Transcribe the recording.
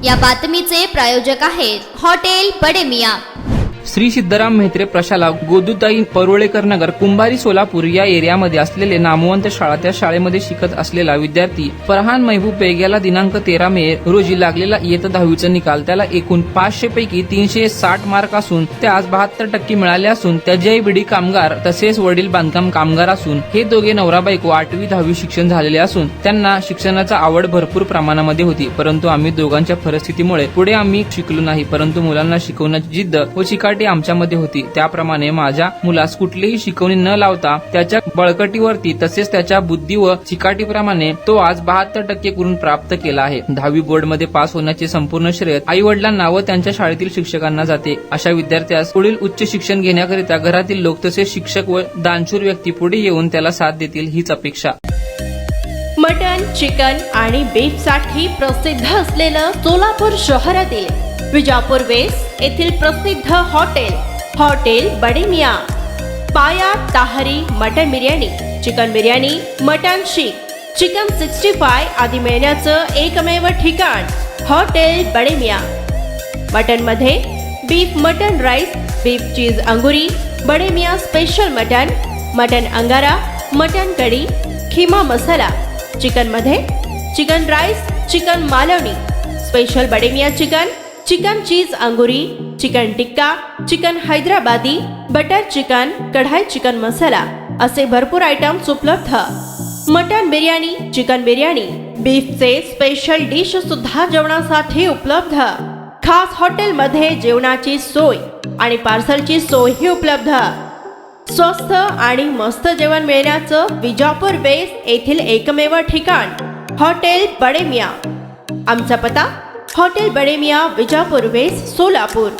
या बातमीचे प्रायोजक आहेत हॉटेल बडे मियां। श्री सिद्धराम म्हेत्रे प्रशाला गोदूताई परुळेकर नगर कुंभारी सोलापूर या एरियामध्ये असलेले नामवंत शाळा, त्या शाळेमध्ये शिकत असलेला विद्यार्थी फरहान महबूब बेग याला दिनांक 13 मे रोजी लागलेला इयत्ता 10वीचा निकाल त्याला एकूण 500 पैकी 360 मार्क असून त्यास 72% मिळाले असून त्याचे आई बिडी कामगार तसेच वडील बांधकाम कामगार असून हे दोघे नवरा बायको 8वी 10वी शिक्षण झालेले असून त्यांना शिक्षणाचा आवड भरपूर प्रमाणामध्ये होती, परंतु आम्ही दोघांच्या परिस्थितीमुळे पुढे आम्ही शिकलो नाही, परंतु मुलांना शिकवण्याची जिद्द व चिकाटी आमच्यामध्ये होती। त्याप्रमाणे माझ्या मुलास कुठलीही शिकवणी न लावता त्याच्या बळकटीवरती तसेच त्याच्या बुद्धी व चिकाटीप्रमाणे तो आज 72% गुण प्राप्त केला आहे। 10वी बोर्ड मध्ये पास होण्याचे संपूर्ण श्रेय आई वडिलांना व त्यांच्या शाळेतील शिक्षकांना जाते। अशा विद्यार्थ्यास पुढील उच्च शिक्षण घेण्याकरिता घरातील लोक तसेच शिक्षक व दानशूर व्यक्ती पुढे येऊन त्याला साथ देतील हीच अपेक्षा। मटन, चिकन आणि बीफ साठी प्रसिद्ध असलेलं सोलापूर शहरातील विजापूर वेस्ट येथील प्रसिद्ध हॉटेल बडे मियां। पाया ताहरी mutton biryani, chicken biryani, mutton seekh, chicken 65 आदी मिळण्याचं एकमेव ठिकाण हॉटेल बडे मियां। मटन मध्ये beef mutton rice, beef cheese अंगुरी, Bade Miyan special mutton, mutton अंगारा, मटन कढी, खिमा मसाला। चिकन मध्ये chicken rice, chicken Malvani, special Bade Miyan chicken, chicken cheese अंगुरी, chicken tikka, chicken Hyderabadi, butter chicken, kadai chicken masala असे भरपूर आयटम्स उपलब्ध। मटन बिर्याणी, चिकन बिर्याणी, बीफचे स्पेशल डिश सुद्धा जेवणासाठी उपलब्ध। खास हॉटेलमध्ये जेवणाची सोय आणि पार्सलची सोयही उपलब्ध। स्वस्त आणि मस्त जेवण मिळण्याचं विजापूर वेस्ट येथील एकमेव ठिकाण हॉटेल बडे मियां। आमचा पत्ता हॉटेल बडे मियां, विजापूर वेस्ट, सोलापूर।